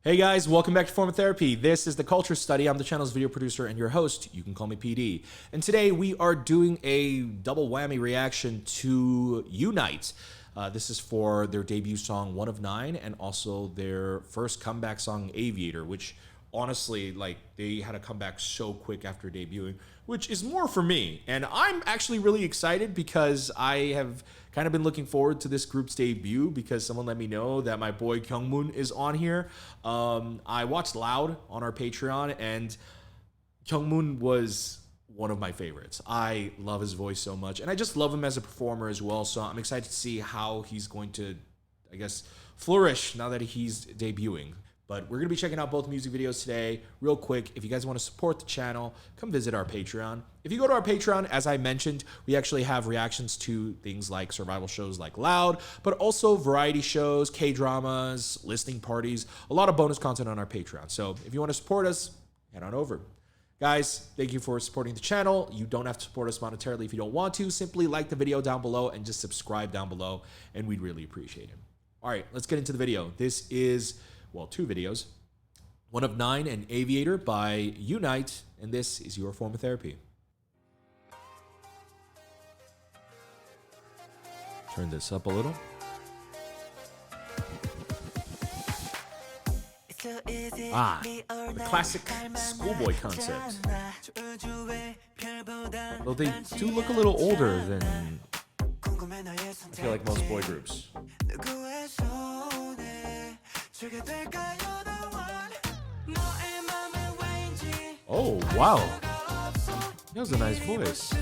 Hey guys, welcome back to Form of Therapy. This is the Culture Study. I'm the channel's video producer and your host. You can call me PD. And today we are doing a double whammy reaction to YOUNITE. This is for their debut song, One of Nine, and also their first comeback song, Aviator, which honestly, like, they had a comeback so quick after debuting, which is more for me. And I'm actually really excited because I have kind of been looking forward to this group's debut because someone let me know that my boy Kyungmoon is on here. I watched Loud on our Patreon, and Kyungmoon was one of my favorites. I love his voice so much, and I just love him as a performer as well. So I'm excited to see how he's going to, I guess, flourish now that he's debuting. But we're going to be checking out both music videos today. Real quick, if you guys want to support the channel, come visit our Patreon. If you go to our Patreon, as I mentioned, we actually have reactions to things like survival shows like Loud, but also variety shows, K-dramas, listening parties, a lot of bonus content on our Patreon. So if you want to support us, head on over. Guys, thank you for supporting the channel. You don't have to support us monetarily if you don't want to. Simply like the video down below and just subscribe down below, and we'd really appreciate it. All right, let's get into the video. This is, well, two videos. One of Nine and Aviator by YOUNITE, and this is your form of therapy. Turn this up a little. The classic schoolboy concept. Though they do look a little older than I feel like most boy groups. Oh, wow. That was a nice voice.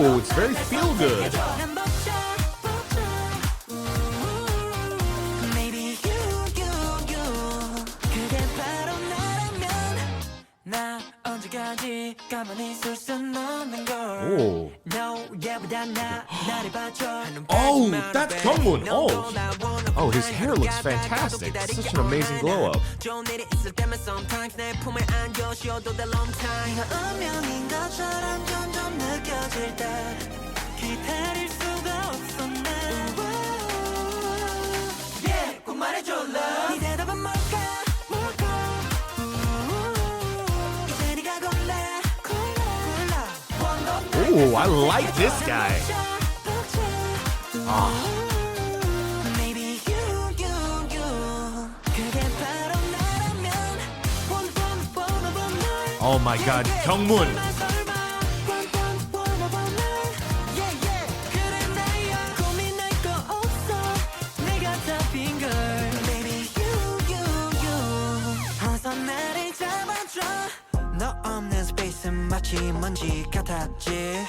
Oh, it's very feel good. Oh, that's Kyungmoon. Oh, his hair looks fantastic. It's such an amazing glow up. Oh, I like this guy. Oh my God, Kyungmoon. 먼지 같았지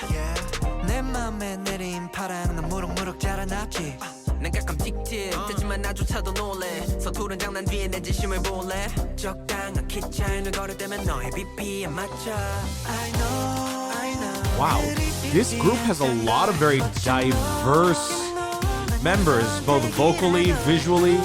내 맘에 내린 파랑 난 무럭무럭 자라났지 난 가끔 틱틱대지만 나조차도 놀래 서투른 장난 뒤에 내 진심을 볼래 적당한 키 차이를 걸을 때면 너의 BP에 맞춰 I know Wow, this group has a lot of very diverse members, both vocally, visually.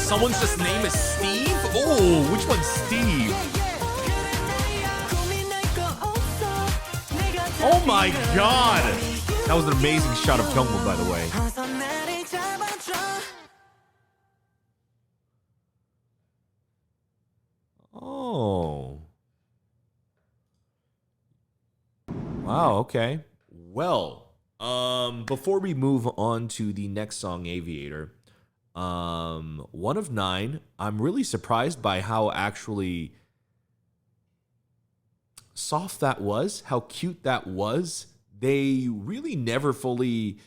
Someone's just name is Steve? Oh, which one's Steve? Oh my God! That was an amazing shot of Kyungmoon, by the way. Oh. Wow, okay. Well, before we move on to the next song, Aviator, One of Nine, I'm really surprised by how actually soft that was, how cute that was, they really never fully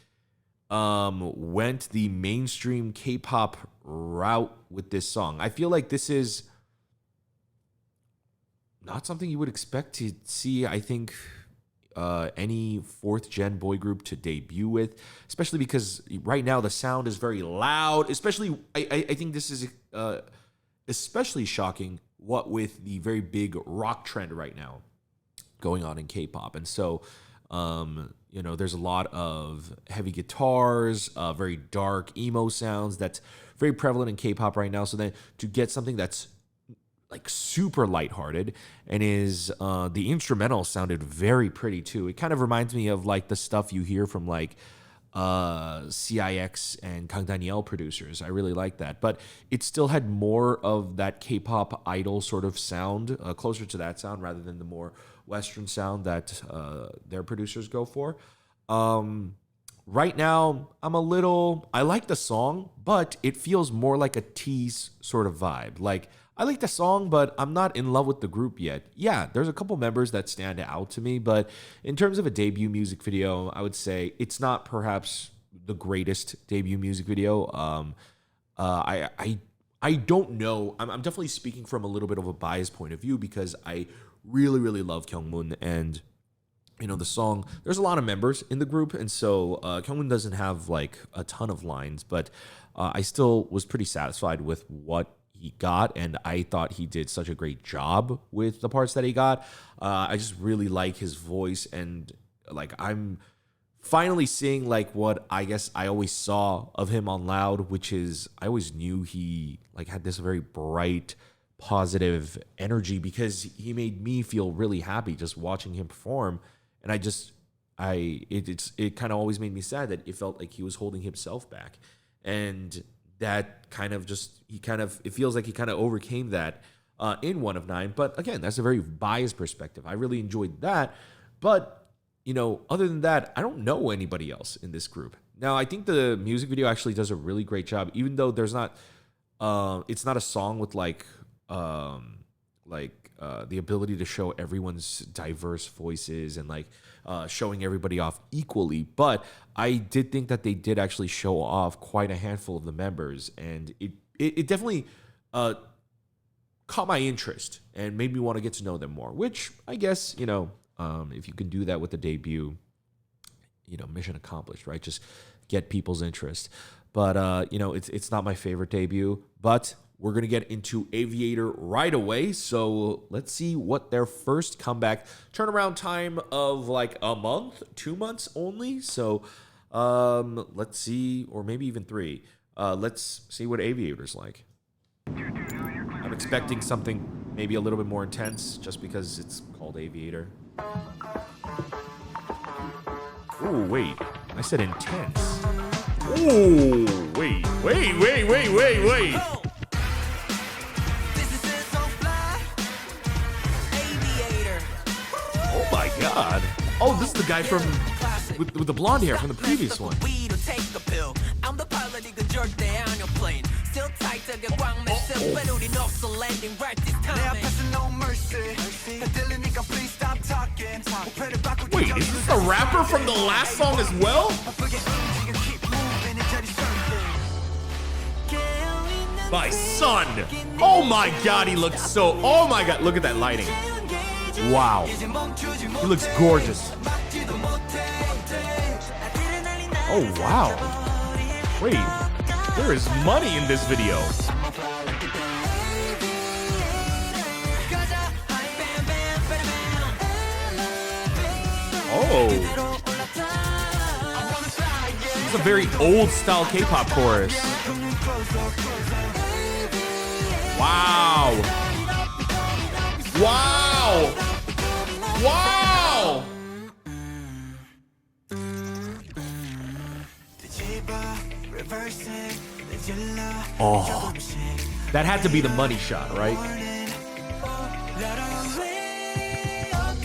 went the mainstream K-pop route with this song. I feel like this is not something you would expect to see, I think, any fourth gen boy group to debut with, especially because right now the sound is very loud. Especially, I think this is especially shocking what with the very big rock trend right now going on in K-pop. And so, there's a lot of heavy guitars, very dark emo sounds that's very prevalent in K-pop right now. So then to get something that's like super lighthearted and is the instrumental sounded very pretty too. It kind of reminds me of like the stuff you hear from like CIX and Kang Daniel producers. I really like that, but it still had more of that K-pop idol sort of sound, closer to that sound rather than the more Western sound that their producers go for. Right now, I like the song, but it feels more like a tease sort of vibe. Like, I like the song, but I'm not in love with the group yet. Yeah, there's a couple members that stand out to me, but in terms of a debut music video, I would say it's not perhaps the greatest debut music video. I don't know. I'm definitely speaking from a little bit of a biased point of view because I really, really love Kyungmoon, and the song, there's a lot of members in the group, and so Kyungmoon doesn't have like a ton of lines, but I still was pretty satisfied with what he got, and I thought he did such a great job with the parts that he got. I just really like his voice, and like I'm finally seeing like what I guess I always saw of him on Loud, which is I always knew he like had this very bright, positive energy because he made me feel really happy just watching him perform, and it kind of always made me sad that it felt like he was holding himself back, and that kind of it feels like he kind of overcame that in One of Nine. But again, that's a very biased perspective. I really enjoyed that. But, other than that, I don't know anybody else in this group. Now, I think the music video actually does a really great job, even though there's not, it's not a song with the ability to show everyone's diverse voices and showing everybody off equally. But I did think that they did actually show off quite a handful of the members, and it definitely caught my interest and made me want to get to know them more, which I guess, if you can do that with the debut, mission accomplished, right? Just get people's interest. But, it's not my favorite debut, but we're going to get into Aviator right away. So let's see what their first comeback turnaround time of like a month, 2 months only. So let's see, or maybe even 3. Let's see what Aviator's like. I'm expecting something maybe a little bit more intense just because it's called Aviator. Ooh, wait. I said intense. Ooh, wait. Oh my god. Oh, this is the guy from with the blonde hair from the previous one. Wait, is this the rapper from the last song as well? My son. Oh my god, he looks so... Oh my god, look at that lighting. Wow. He looks gorgeous. Oh, wow. Wait, there is money in this video. Oh. It's a very old style K-pop chorus. Wow. Wow. Wow. Oh, that had to be the money shot, right?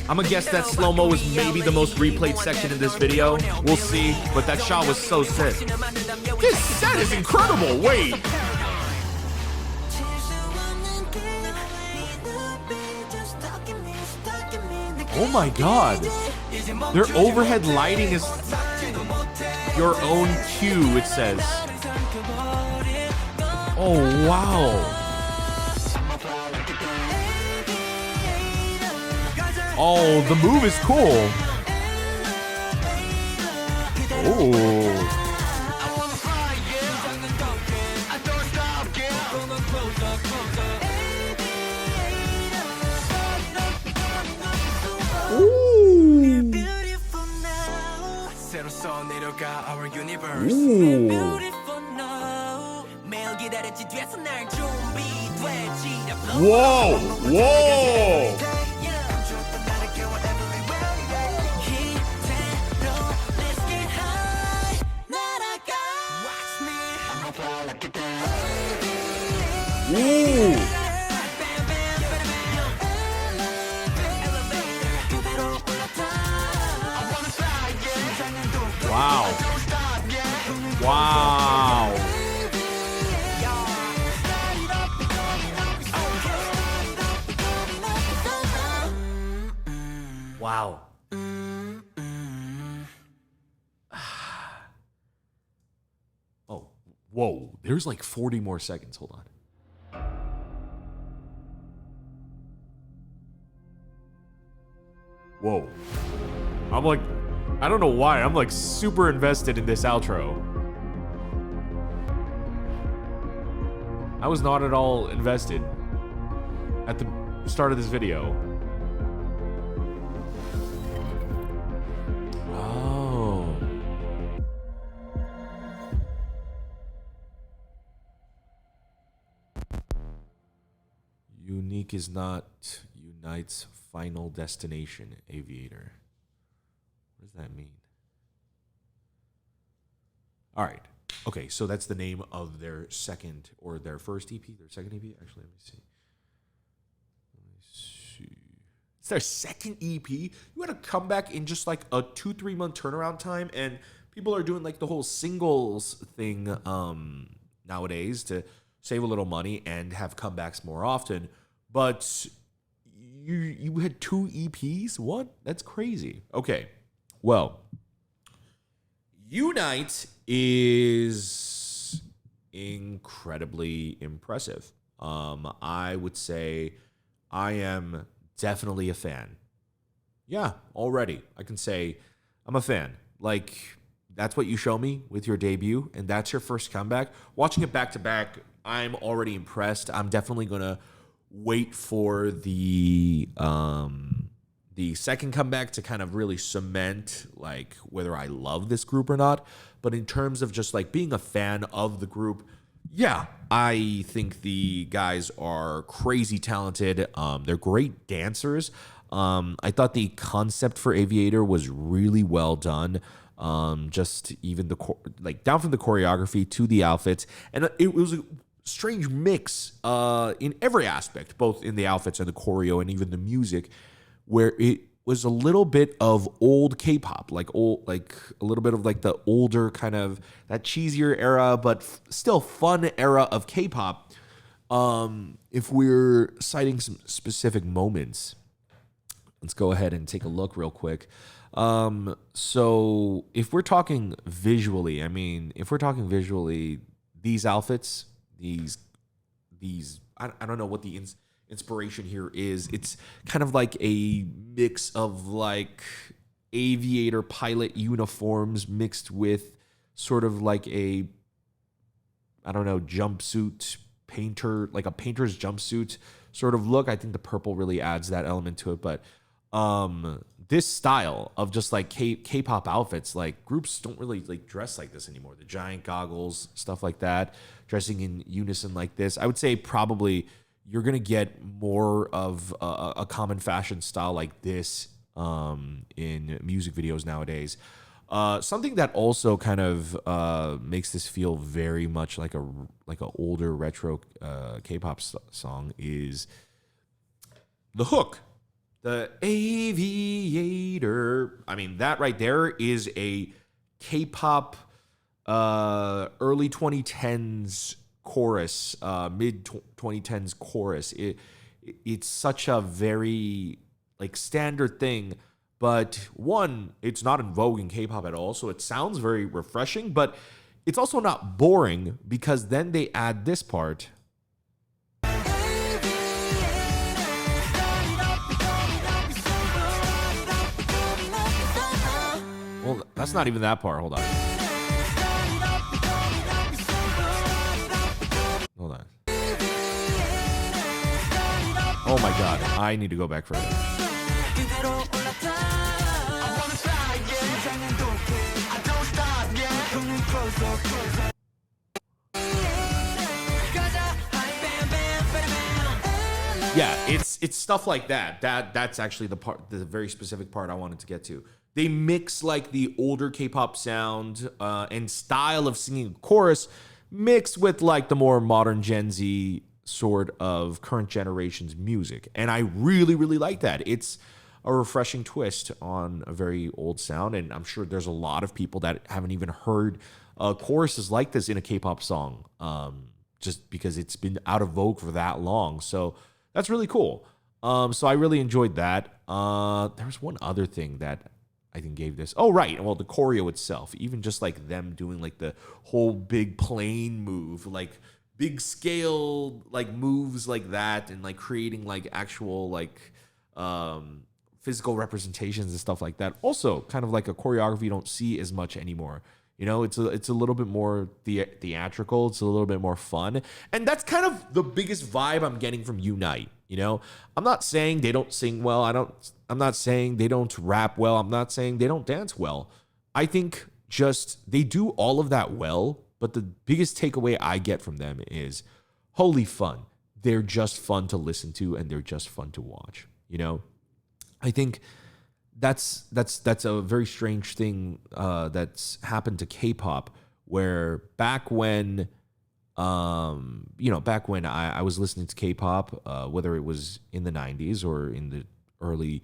I'm gonna guess that slow-mo was maybe the most replayed section in this video. We'll see, but that shot was so sick. This set is incredible. Wait. Oh my god. Their overhead lighting is your own cue, it says. Oh, wow. Oh, the move is cool. Oh. Whoa! Whoa! Ooh. Wow. Wow. Wow. Oh, whoa. There's like 40 more seconds. Hold on. Whoa. I'm like, I don't know why. I'm like super invested in this outro. I was not at all invested at the start of this video. Oh. Unique is not Unite's final destination, Aviator. What does that mean? All right. Okay, so that's the name of their second or their first EP, their second EP. Actually, let me see. It's their second EP. You had to come back in just like a 2-3 month turnaround time, and people are doing like the whole singles thing nowadays to save a little money and have comebacks more often. But you had 2 EPs? What? That's crazy. Okay. Well, Unite is incredibly impressive. I would say I am definitely a fan. Yeah, already. I can say I'm a fan. Like, that's what you show me with your debut, and that's your first comeback. Watching it back to back, I'm already impressed. I'm definitely gonna wait for the second comeback to kind of really cement like whether I love this group or not. But in terms of just like being a fan of the group, yeah, I think the guys are crazy talented. They're great dancers. I thought the concept for Aviator was really well done. Just even like down from the choreography to the outfits, and it was a strange mix in every aspect, both in the outfits and the choreo and even the music, where it was a little bit of old K-pop, like a little bit of like the older kind of that cheesier era, but still fun era of K-pop. If we're citing some specific moments, let's go ahead and take a look real quick. So if we're talking visually, these outfits, these I don't know what the inspiration here is. It's kind of like a mix of like aviator pilot uniforms mixed with sort of like a, I don't know, jumpsuit painter, like a painter's jumpsuit sort of look. I think the purple really adds that element to it. But this style of just like K-pop outfits, like groups don't really like dress like this anymore. The giant goggles, stuff like that, dressing in unison like this. I would say probably you're going to get more of a common fashion style like this in music videos nowadays. Something that also kind of makes this feel very much like a older retro K-pop song is the hook. The Aviator. I mean, that right there is a K-pop early 2010s chorus, mid 2010s chorus. It's such a very like standard thing. But one, it's not in vogue in K-pop at all, so it sounds very refreshing, but it's also not boring because then they add this part. Well, that's not even that part. Hold on. Hold on. Oh my god, I need to go back further. Yeah, it's stuff like that. That's actually the very specific part I wanted to get to. They mix like the older K-pop sound and style of singing a chorus mixed with like the more modern Gen Z sort of current generation's music. And I really, really like that. It's a refreshing twist on a very old sound. And I'm sure there's a lot of people that haven't even heard choruses like this in a K-pop song just because it's been out of vogue for that long. So that's really cool. So I really enjoyed that. There was one other thing that I think gave this. Oh, right. Well, the choreo itself, even just like them doing like the whole big plane move, like big scale, like moves like that, and like creating like actual like physical representations and stuff like that. Also, kind of like a choreography you don't see as much anymore. You know, it's a little bit more theatrical. It's a little bit more fun. And that's kind of the biggest vibe I'm getting from YOUNITE. You know, I'm not saying they don't sing well. I'm not saying they don't rap well. I'm not saying they don't dance well. I think just they do all of that well. But the biggest takeaway I get from them is holy fun. They're just fun to listen to and they're just fun to watch. You know, I think that's a very strange thing that's happened to K-pop, where back when I was listening to K-pop, whether it was in the 90s or in the early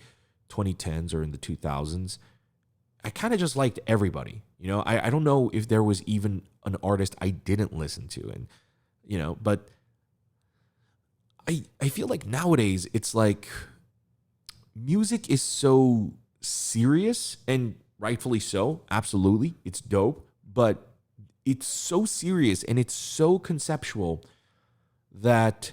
2010s or in the 2000s, I kind of just liked everybody. You know, I don't know if there was even an artist I didn't listen to, and you know, but I feel like nowadays it's like music is so serious, and rightfully so. Absolutely, it's dope, but it's so serious and it's so conceptual that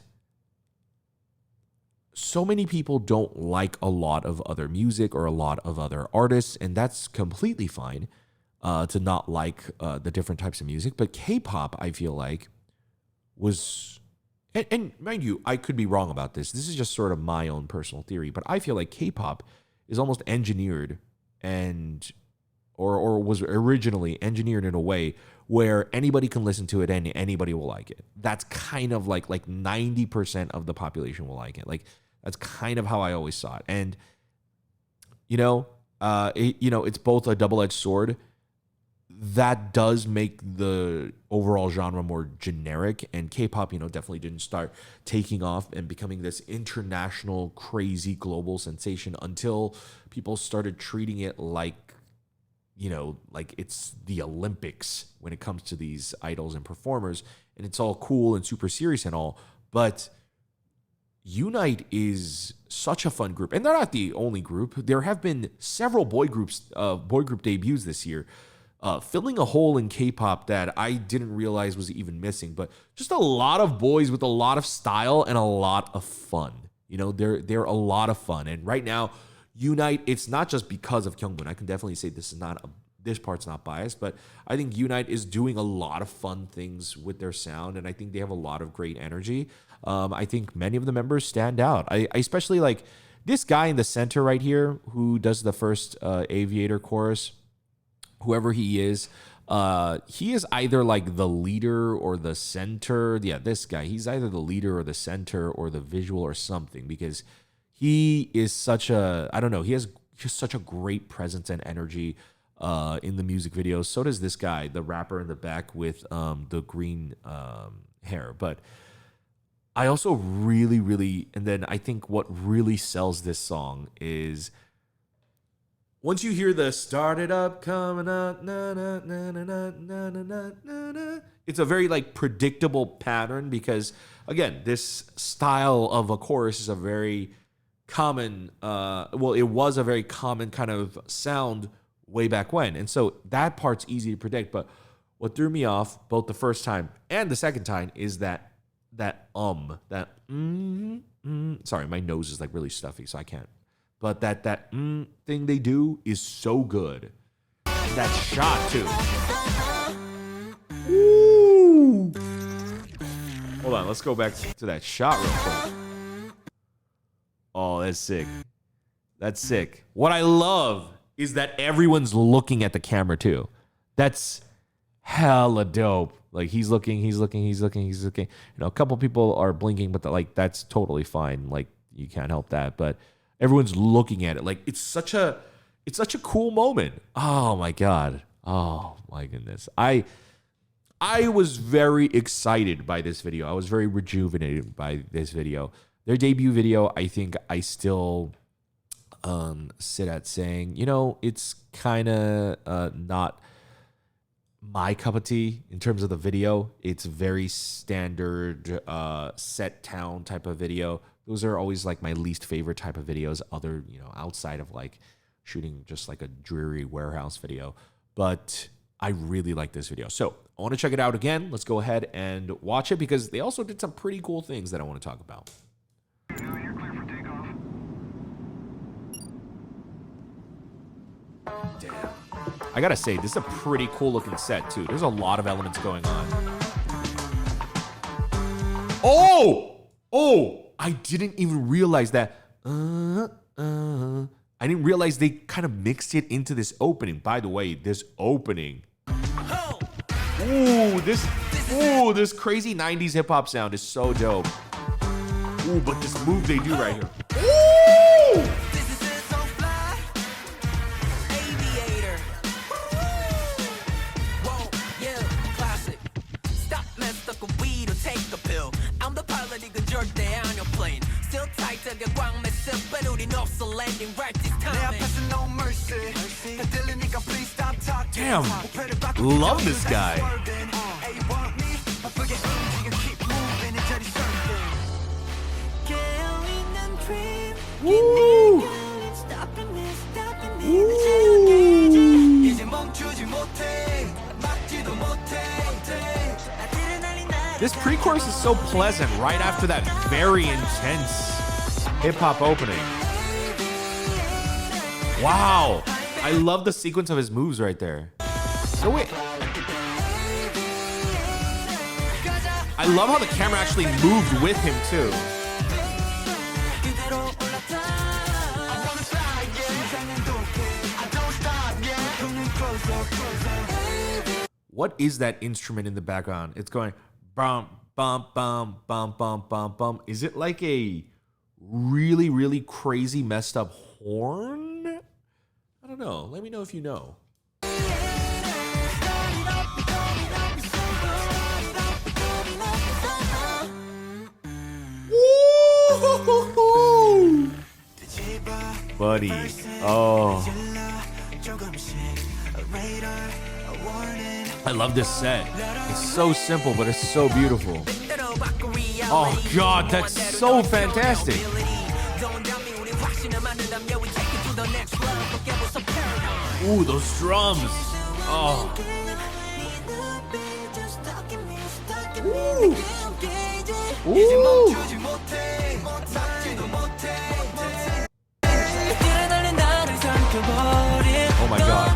so many people don't like a lot of other music or a lot of other artists, and that's completely fine to not like the different types of music. But K-pop, I feel like, was, and mind you, I could be wrong about this. This is just sort of my own personal theory, but I feel like K-pop is almost engineered or was originally engineered in a way where anybody can listen to it and anybody will like it. That's kind of like 90% of the population will like it. Like that's kind of how I always saw it. And it's both a double-edged sword. That does make the overall genre more generic, and K-pop, definitely didn't start taking off and becoming this international, crazy, global sensation until people started treating it like it's the Olympics when it comes to these idols and performers, and it's all cool and super serious and all. But YOUNITE is such a fun group, and they're not the only group. There have been several boy group debuts this year, filling a hole in K-pop that I didn't realize was even missing. But just a lot of boys with a lot of style and a lot of fun. They're a lot of fun, and right now, YOUNITE, it's not just because of Kyungboon. I can definitely say this part's not biased, but I think YOUNITE is doing a lot of fun things with their sound, and I think they have a lot of great energy. I think many of the members stand out. I especially like this guy in the center right here who does the first Aviator chorus. Whoever he is either like the leader or the center. Yeah, this guy, he's either the leader or the center or the visual or something, because he is such a, I don't know, he has just such a great presence and energy in the music videos. So does this guy, the rapper in the back with the green hair. But I also really, really, and then I think what really sells this song is once you hear the start it up, coming up, na na na na na na na na na, it's a very like predictable pattern because, again, this style of a chorus is a very common, well, it was a very common kind of sound way back when. And so that part's easy to predict. But what threw me off both the first time and the second time is that sorry, my nose is like really stuffy, so I can't. But that thing they do is so good. That shot too. Ooh. Hold on, let's go back to that shot real quick. Oh, that's sick. That's sick. What I love is that everyone's looking at the camera too. That's hella dope. Like he's looking. You know, a couple people are blinking, but that's totally fine. Like you can't help that. But everyone's looking at it. Like it's such a cool moment. Oh my god. Oh my goodness. I was very excited by this video. I was very rejuvenated by this video. Their debut video, I think I still sit at saying, you know, it's kind of not my cup of tea in terms of the video. It's very standard set town type of video. Those are always like my least favorite type of videos, other, you know, outside of like shooting just like a dreary warehouse video. But I really like this video. So I want to check it out again. Let's go ahead and watch it because they also did some pretty cool things that I want to talk about. You're clear for takeoff. Damn. I gotta say, this is a pretty cool looking set too. There's a lot of elements going on. Oh! I didn't even realize that. I didn't realize they kind of mixed it into this opening. By the way, this opening. This crazy 90s hip hop sound is so dope. Ooh, but this move they do right here. Ooh! This is it, so fly. Aviator. Whoa, yeah, classic. Stop messed up with weed or take a pill. I'm the pilot, you can jerk down your plane. Still tight to get wrong, mess up, but we no landing right this time. No mercy. Please stop talking. Damn, love this guy. Woo! This pre-chorus is so pleasant right after that very intense hip-hop opening. Wow. I love the sequence of his moves right there. No, wait. I love how the camera actually moved with him, too. What is that instrument in the background? It's going bum, bum, bum, bum, bum, bum, bum. Is it like a really, really crazy messed up horn? I don't know. Let me know if you know. Woo! Buddy. Oh. I love this set. It's so simple, but it's so beautiful. Oh God, that's so fantastic. Ooh, those drums. Oh. Ooh. Ooh. Oh my God.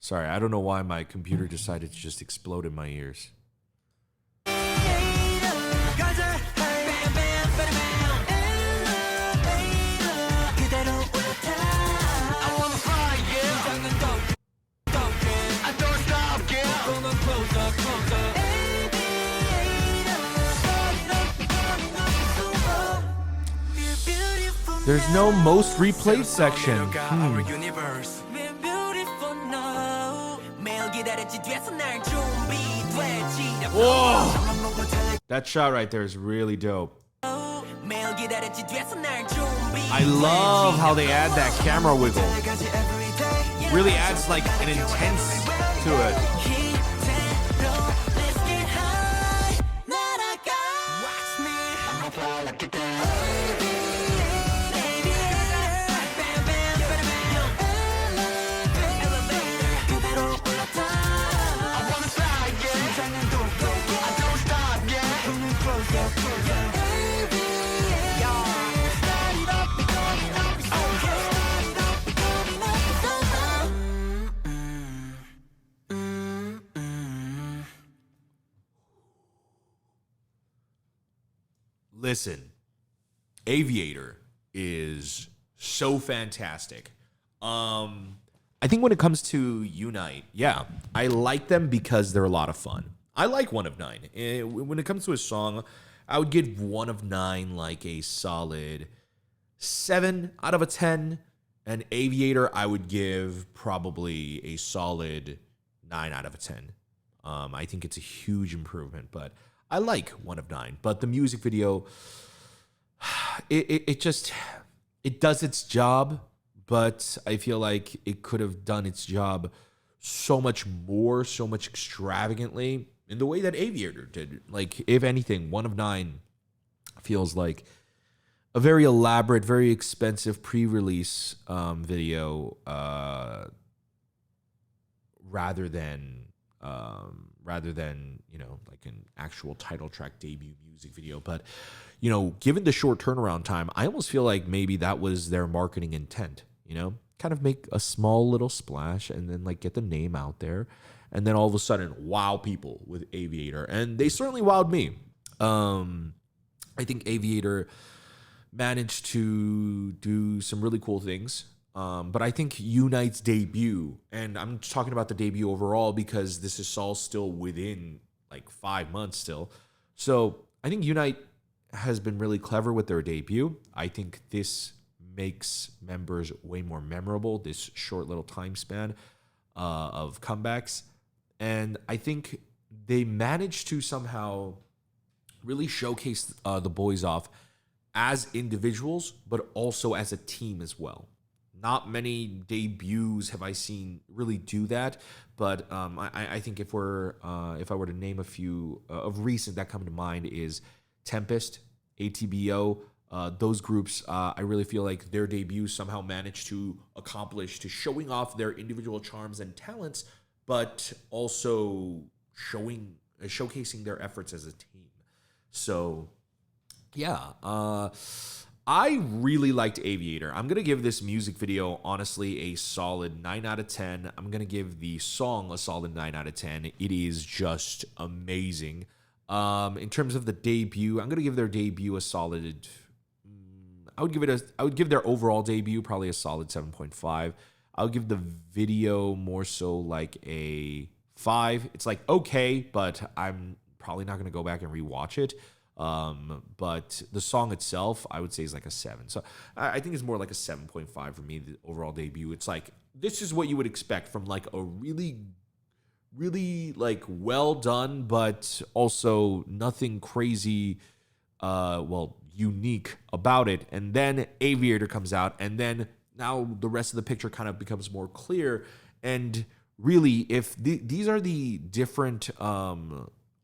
Sorry, I don't know why my computer decided to just explode in my ears. There's no most replayed section. Whoa! That shot right there is really dope. I love how they add that camera wiggle. Really adds like an intense to it. listen, Aviator is so fantastic. I think when it comes to Unite, yeah, I like them because they're a lot of fun. I like One of Nine. When it comes to a song, I would give One of Nine like a solid 7 out of a 10. And Aviator, I would give probably a solid 9 out of a 10. I think it's a huge improvement, but I like One of Nine. But the music video, it just, it does its job, but I feel like it could have done its job so much more, so much extravagantly in the way that Aviator did. Like, if anything, One of Nine feels like a very elaborate, very expensive pre-release video rather than like an actual title track debut music video. But given the short turnaround time, I almost feel like maybe that was their marketing intent. Kind of make a small little splash and then like get the name out there, and then all of a sudden wow people with Aviator, and they certainly wowed me. I think Aviator managed to do some really cool things. But I think Unite's debut, and I'm talking about the debut overall because this is all still within like 5 months still. So I think Unite has been really clever with their debut. I think this makes members way more memorable, this short little time span of comebacks. And I think they managed to somehow really showcase the boys off as individuals, but also as a team as well. Not many debuts have I seen really do that, but I think if I were to name a few of recent that come to mind is Tempest, ATBO, those groups. I really feel like their debuts somehow managed to accomplish to showing off their individual charms and talents, but also showcasing their efforts as a team. So, yeah. I really liked Aviator. I'm going to give this music video, honestly, a solid 9 out of 10. I'm going to give the song a solid 9 out of 10. It is just amazing. In terms of the debut, I'm going to give their debut a solid... I would give their overall debut probably a solid 7.5. I would give the video more so like a 5. It's like okay, but I'm probably not going to go back and rewatch it. But the song itself, I would say, is like a 7. So I think it's more like a 7.5 for me, the overall debut. It's like, this is what you would expect from like a really, really like well done, but also nothing crazy, unique about it. And then Aviator comes out, and then now the rest of the picture kind of becomes more clear. And really, if these are the different,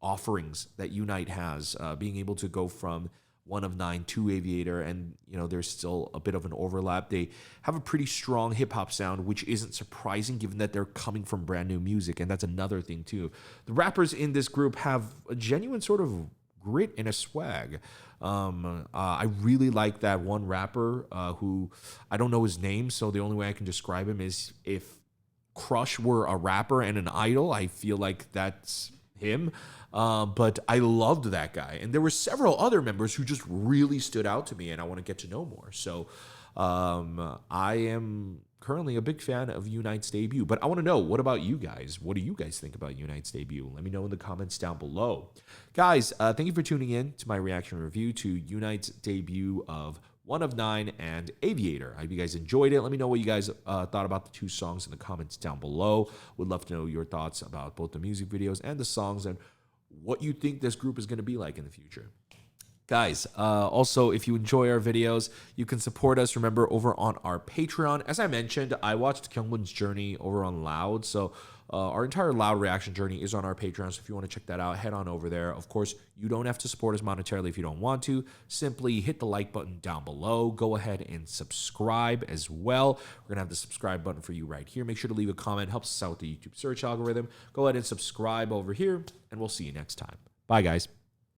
offerings that Unite has, being able to go from One of Nine to Aviator, and there's still a bit of an overlap. They have a pretty strong hip-hop sound, which isn't surprising given that they're coming from brand new music, and that's another thing too. The rappers in this group have a genuine sort of grit and a swag. I really like that one rapper who, I don't know his name, so the only way I can describe him is if Crush were a rapper and an idol, I feel like that's him. But I loved that guy. And there were several other members who just really stood out to me, and I want to get to know more. So I am currently a big fan of Unite's debut. But I want to know, what about you guys? What do you guys think about Unite's debut? Let me know in the comments down below. Guys, thank you for tuning in to my reaction review to Unite's debut of One of Nine and Aviator. I hope you guys enjoyed it. Let me know what you guys thought about the two songs in the comments down below. Would love to know your thoughts about both the music videos and the songs, and what you think this group is going to be like in the future. Guys, also, if you enjoy our videos, you can support us, remember, over on our Patreon. As I mentioned, I watched Kyungwon's journey over on Loud, so our entire Loud reaction journey is on our Patreon, so if you want to check that out, head on over there. Of course, you don't have to support us monetarily if you don't want to. Simply hit the like button down below. Go ahead and subscribe as well. We're going to have the subscribe button for you right here. Make sure to leave a comment. Helps us out with the YouTube search algorithm. Go ahead and subscribe over here, and we'll see you next time. Bye, guys.